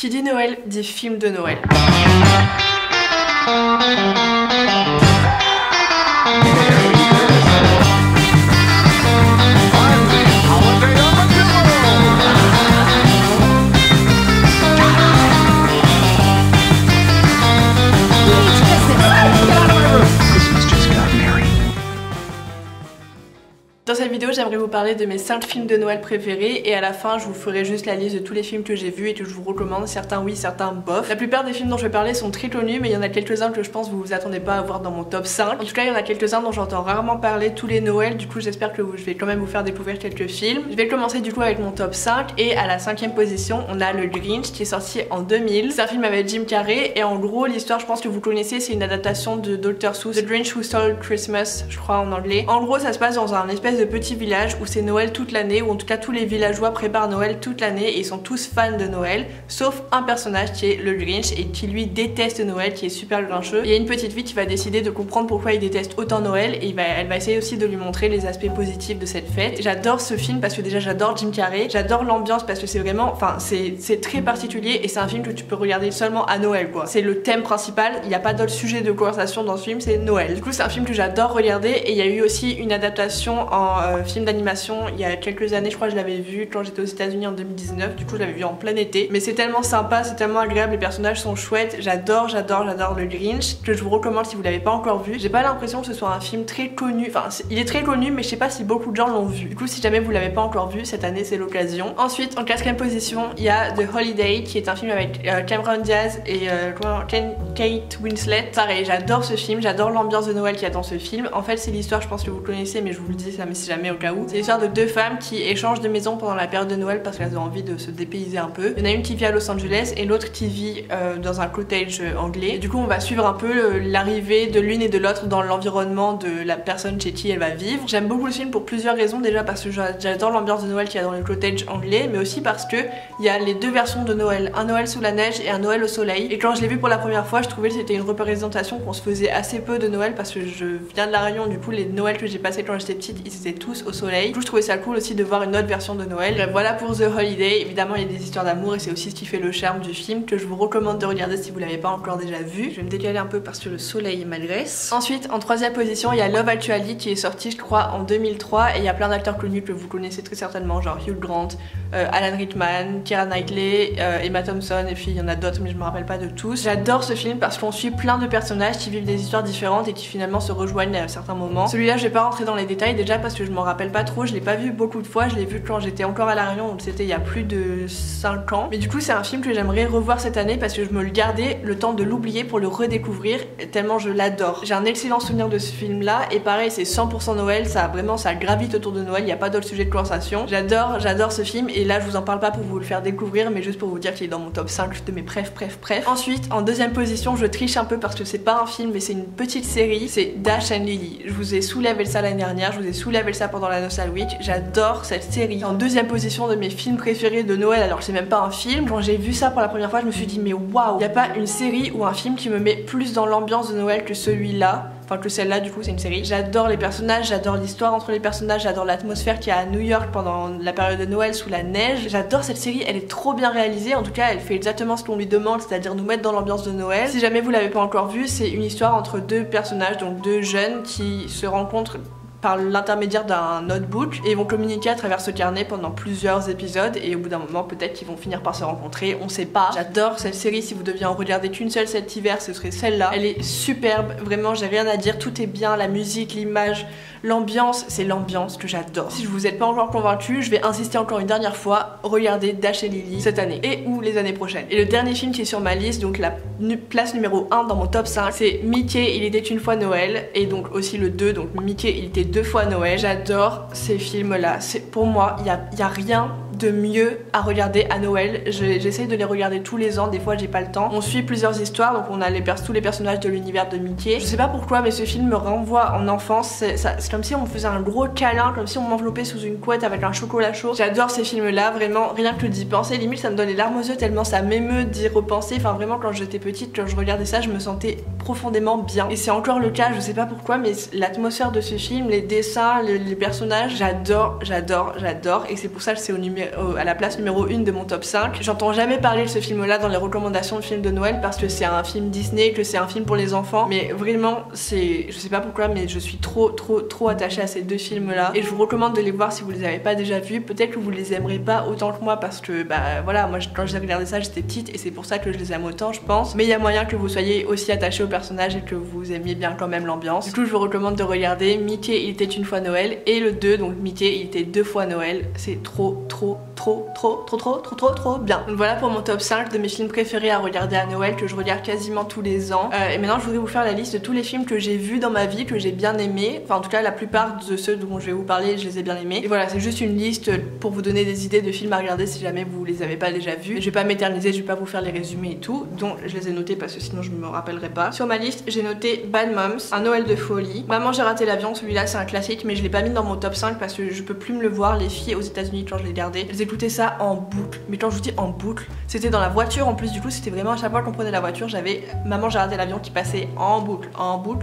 Qui dit Noël dit film de Noël. Dans cette vidéo, j'aimerais vous parler de mes 5 films de Noël préférés et à la fin, je vous ferai juste la liste de tous les films que j'ai vus et que je vous recommande, certains oui, certains bof. La plupart des films dont je vais parler sont très connus, mais il y en a quelques-uns que je pense vous vous attendez pas à voir dans mon top 5. En tout cas, il y en a quelques-uns dont j'entends rarement parler tous les Noëls, du coup j'espère que je vais quand même vous faire découvrir quelques films. Je vais commencer du coup avec mon top 5 et à la 5ème position, on a Le Grinch qui est sorti en 2000. C'est un film avec Jim Carrey et en gros, l'histoire, je pense que vous connaissez, c'est une adaptation de Dr. Seuss, The Grinch Who Stole Christmas, je crois en anglais. En gros, ça se passe dans un espèce de petit village où c'est Noël toute l'année, ou en tout cas tous les villageois préparent Noël toute l'année et ils sont tous fans de Noël, sauf un personnage qui est le Grinch et qui lui déteste Noël, qui est super grincheux. Il y a une petite fille qui va décider de comprendre pourquoi il déteste autant Noël et elle va essayer aussi de lui montrer les aspects positifs de cette fête. J'adore ce film parce que déjà j'adore Jim Carrey, j'adore l'ambiance parce que c'est vraiment, enfin c'est très particulier et c'est un film que tu peux regarder seulement à Noël quoi. C'est le thème principal, il n'y a pas d'autre sujet de conversation dans ce film, c'est Noël. Du coup c'est un film que j'adore regarder et il y a eu aussi une adaptation en film d'animation il y a quelques années, je crois que je l'avais vu quand j'étais aux États-Unis en 2019, du coup je l'avais vu en plein été. Mais c'est tellement sympa, c'est tellement agréable, les personnages sont chouettes, j'adore le Grinch, que je vous recommande si vous l'avez pas encore vu. J'ai pas l'impression que ce soit un film très connu, enfin il est très connu mais je sais pas si beaucoup de gens l'ont vu. Du coup si jamais vous l'avez pas encore vu, cette année c'est l'occasion. Ensuite en 4ème position, il y a The Holiday qui est un film avec Cameron Diaz et Kate Winslet. Pareil, j'adore ce film, j'adore l'ambiance de Noël qu'il y a dans ce film. En fait c'est l'histoire, je pense que vous connaissez mais je vous le dis ça mais si jamais au cas où. C'est l'histoire de deux femmes qui échangent de maison pendant la période de Noël parce qu'elles ont envie de se dépayser un peu. Il y en a une qui vit à Los Angeles et l'autre qui vit dans un cottage anglais. Et du coup on va suivre un peu l'arrivée de l'une et de l'autre dans l'environnement de la personne chez qui elle va vivre. J'aime beaucoup le film pour plusieurs raisons, déjà parce que j'adore l'ambiance de Noël qu'il y a dans le cottage anglais, mais aussi parce que il y a les deux versions de Noël, un Noël sous la neige et un Noël au soleil. Et quand je l'ai vu pour la première fois, je trouvais que c'était une représentation qu'on se faisait assez peu de Noël parce que je viens de La Réunion, du coup les Noëls que j'ai passés quand j'étais petite, ils étaient tous au soleil. Du coup je trouvais ça cool aussi de voir une autre version de Noël. Bref, voilà pour The Holiday. Évidemment il y a des histoires d'amour et c'est aussi ce qui fait le charme du film, que je vous recommande de regarder si vous l'avez pas encore déjà vu. Je vais me décaler un peu parce que le soleil m'agresse. Ensuite en 3ème position il y a Love Actually qui est sorti je crois en 2003 et il y a plein d'acteurs connus que vous connaissez très certainement, genre Hugh Grant, Alan Rickman, Keira Knightley, Emma Thompson et puis il y en a d'autres mais je me rappelle pas de tous. J'adore ce film parce qu'on suit plein de personnages qui vivent des histoires différentes et qui finalement se rejoignent à certains moments. Celui-là je vais pas rentrer dans les détails déjà parce que je m'en rappelle pas trop, je l'ai pas vu beaucoup de fois, je l'ai vu quand j'étais encore à La Réunion donc c'était il y a plus de 5 ans. Mais du coup c'est un film que j'aimerais revoir cette année parce que je me le gardais le temps de l'oublier pour le redécouvrir tellement je l'adore. J'ai un excellent souvenir de ce film là et pareil c'est 100% Noël, ça gravite autour de Noël, il n'y a pas d'autre sujet de conversation. J'adore ce film et là je vous en parle pas pour vous le faire découvrir mais juste pour vous dire qu'il est dans mon top 5 de mes bref. Ensuite en 2ème position je triche un peu parce que c'est pas un film mais c'est une petite série, c'est Dash and Lily. Je vous ai saoulé avec ça l'année dernière, je vous ai saoulé avec ça pendant la Nostal Week, j'adore cette série. En 2ème position de mes films préférés de Noël, alors que c'est même pas un film, quand j'ai vu ça pour la première fois je me suis dit mais waouh, y a pas une série ou un film qui me met plus dans l'ambiance de Noël que celui-là. Enfin que celle-là du coup c'est une série. J'adore les personnages, j'adore l'histoire entre les personnages, j'adore l'atmosphère qu'il y a à New York pendant la période de Noël sous la neige. J'adore cette série, elle est trop bien réalisée, en tout cas elle fait exactement ce qu'on lui demande, c'est-à-dire nous mettre dans l'ambiance de Noël. Si jamais vous l'avez pas encore vu, c'est une histoire entre deux personnages, donc deux jeunes qui se rencontrent par l'intermédiaire d'un notebook et ils vont communiquer à travers ce carnet pendant plusieurs épisodes et au bout d'un moment peut-être qu'ils vont finir par se rencontrer, on sait pas. J'adore cette série, si vous deviez en regarder qu'une seule cet hiver ce serait celle-là. Elle est superbe, vraiment j'ai rien à dire, tout est bien, la musique, l'image, l'ambiance, c'est l'ambiance que j'adore. Si je vous êtes pas encore convaincu, je vais insister encore une dernière fois, regardez Dash et Lily cette année et ou les années prochaines. Et le dernier film qui est sur ma liste, donc la place numéro 1 dans mon top 5, c'est Mickey, il était une fois Noël et donc aussi le 2, donc Mickey, il était 2 fois Noël. J'adore ces films là, pour moi il y a rien de mieux à regarder à Noël. J'essaye de les regarder tous les ans, des fois j'ai pas le temps. On suit plusieurs histoires, donc on a tous les personnages de l'univers de Mickey. Je sais pas pourquoi, mais ce film me renvoie en enfance. C'est comme si on me faisait un gros câlin, comme si on m'enveloppait sous une couette avec un chocolat chaud. J'adore ces films-là, vraiment, rien que d'y penser. Limite, ça me donne les larmes aux yeux tellement ça m'émeut d'y repenser. Enfin, vraiment, quand j'étais petite, quand je regardais ça, je me sentais profondément bien. Et c'est encore le cas, je sais pas pourquoi, mais l'atmosphère de ce film, les dessins, les personnages, j'adore. Et c'est pour ça que c'est à la place numéro 1 de mon top 5. J'entends jamais parler de ce film là dans les recommandations de films de Noël parce que c'est un film Disney, que c'est un film pour les enfants, mais vraiment c'est, je sais pas pourquoi, mais je suis trop attachée à ces deux films là et je vous recommande de les voir si vous les avez pas déjà vus. Peut-être que vous les aimerez pas autant que moi parce que bah voilà, moi quand j'ai regardé ça j'étais petite et c'est pour ça que je les aime autant je pense, mais il y a moyen que vous soyez aussi attachés au personnage et que vous aimiez bien quand même l'ambiance. Du coup je vous recommande de regarder Mickey il était une fois Noël et le 2, donc Mickey il était deux fois Noël. C'est trop bien. Donc voilà pour mon top 5 de mes films préférés à regarder à Noël que je regarde quasiment tous les ans. Et maintenant je voudrais vous faire la liste de tous les films que j'ai vus dans ma vie, que j'ai bien aimé. Enfin en tout cas la plupart de ceux dont je vais vous parler je les ai bien aimés. Et voilà, c'est juste une liste pour vous donner des idées de films à regarder si jamais vous les avez pas déjà vus. Je vais pas m'éterniser, je vais pas vous faire les résumés et tout, donc je les ai notés parce que sinon je me rappellerai pas. Sur ma liste j'ai noté Bad Moms, Un Noël de folie, Maman j'ai raté l'avion, celui-là c'est un classique mais je l'ai pas mis dans mon top 5 parce que je peux plus me le voir. Les filles aux États-Unis quand je l'ai gardé, elles écoutaient ça en boucle, mais quand je vous dis en boucle, c'était dans la voiture en plus, du coup c'était vraiment à chaque fois qu'on prenait la voiture j'avais Maman j'ai raté l'avion qui passait en boucle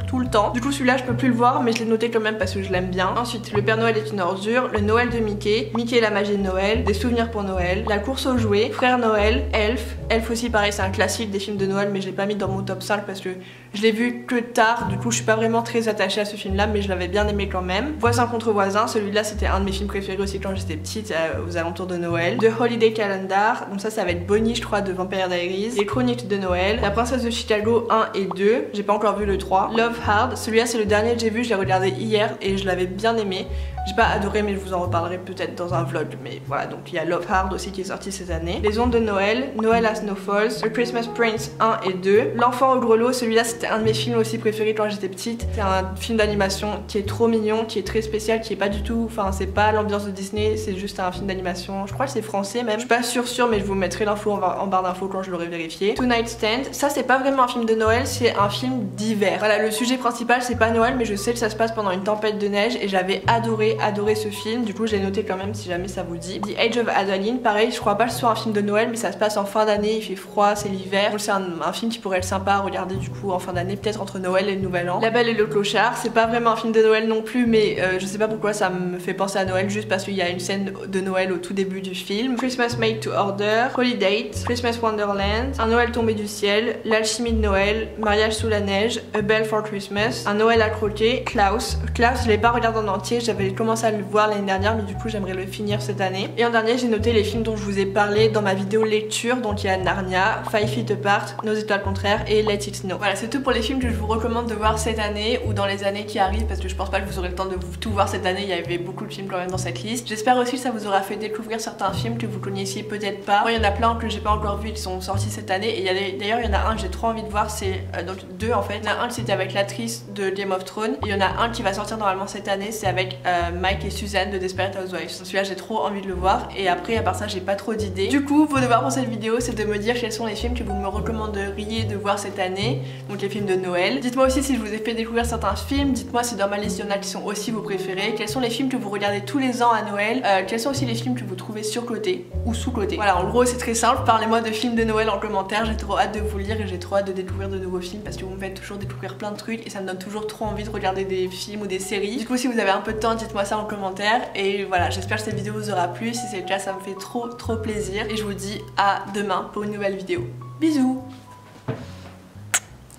tout le temps. Du coup celui-là je peux plus le voir mais je l'ai noté quand même parce que je l'aime bien. Ensuite Le Père Noël est une ordure, Le Noël de Mickey, Mickey et la magie de Noël, Des souvenirs pour Noël, La course aux jouets, Frère Noël, Elf aussi pareil c'est un classique des films de Noël mais je l'ai pas mis dans mon top 5 parce que je l'ai vu que tard, du coup je suis pas vraiment très attachée à ce film là mais je l'avais bien aimé quand même. Voisin contre voisin, celui-là c'était un de mes films préférés aussi quand j'étais petite, aux alentours de Noël. The Holiday Calendar, donc ça va être Bonnie je crois de Vampire Diaries, Les Chroniques de Noël, La Princesse de Chicago 1 et 2, j'ai pas encore vu le 3, Love Hard, celui-là c'est le dernier que j'ai vu, je l'ai regardé hier et je l'avais bien aimé. J'ai pas adoré mais je vous en reparlerai peut-être dans un vlog, mais voilà, donc il y a Love Hard aussi qui est sorti cette année. Les Ondes de Noël, Noël à Snow Falls, A Christmas Prince 1 et 2, L'Enfant au grelot, celui-là c'était un de mes films aussi préférés quand j'étais petite. C'est un film d'animation qui est trop mignon, qui est très spécial, qui est pas du tout, enfin c'est pas l'ambiance de Disney, c'est juste un film d'animation, je crois que c'est français même, je suis pas sûre mais je vous mettrai l'info en barre d'infos quand je l'aurai vérifié. Two Night Stand, ça c'est pas vraiment un film de Noël, c'est un film d'hiver. Voilà, le sujet principal c'est pas Noël mais je sais que ça se passe pendant une tempête de neige et j'avais adoré ce film, du coup j'ai noté quand même si jamais ça vous dit. The Age of Adeline, pareil, je crois pas que ce soit un film de Noël mais ça se passe en fin d'année, il fait froid, c'est l'hiver, donc c'est un film qui pourrait être sympa à regarder du coup en fin d'année, peut-être entre Noël et le Nouvel An. La Belle et le Clochard, c'est pas vraiment un film de Noël non plus mais je sais pas pourquoi ça me fait penser à Noël juste parce qu'il y a une scène de Noël au tout début du film. Christmas Made to Order, Holiday, Christmas Wonderland, Un Noël tombé du ciel, L'Alchimie de Noël, Mariage sous la neige, A Bell for Christmas, Un Noël à croquer, Klaus, je l'ai pas regardé en entier, j'avais commencé à le voir l'année dernière mais du coup j'aimerais le finir cette année. Et en dernier j'ai noté les films dont je vous ai parlé dans ma vidéo lecture, donc il y a Narnia, Five Feet Apart, Nos étoiles contraires et Let It Snow. Voilà, c'est tout pour les films que je vous recommande de voir cette année ou dans les années qui arrivent parce que je pense pas que vous aurez le temps de tout voir cette année, il y avait beaucoup de films quand même dans cette liste. J'espère aussi que ça vous aura fait découvrir certains films que vous connaissiez peut-être pas. Moi il y en a plein que j'ai pas encore vu qui sont sortis cette année et d'ailleurs il y en a un que j'ai trop envie de voir, c'est donc deux en fait. Il y en a un qui c'était avec l'actrice de Game of Thrones et il y en a un qui va sortir normalement cette année, c'est avec Mike et Suzanne de Desperate Housewives. Celui-là j'ai trop envie de le voir et après à part ça j'ai pas trop d'idées. Du coup vos devoirs pour cette vidéo c'est de me dire quels sont les films que vous me recommanderiez de voir cette année, donc les films de Noël. Dites-moi aussi si je vous ai fait découvrir certains films, dites-moi si dans ma liste il y en a qui sont aussi vos préférés, quels sont les films que vous regardez tous les ans à Noël, quels sont aussi les films que vous trouvez surcotés ou sous-cotés. Voilà, en gros c'est très simple, parlez-moi de films de Noël en commentaire, j'ai trop hâte de vous lire et j'ai trop hâte de découvrir de nouveaux films parce que vous me faites toujours découvrir plein de trucs et ça me donne toujours trop envie de regarder des films ou des séries. Du coup si vous avez un peu de temps dites-moi ça en commentaire et voilà, j'espère que cette vidéo vous aura plu, si c'est le cas ça me fait trop plaisir et je vous dis à demain pour une nouvelle vidéo. Bisous.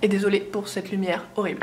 Et désolée pour cette lumière horrible.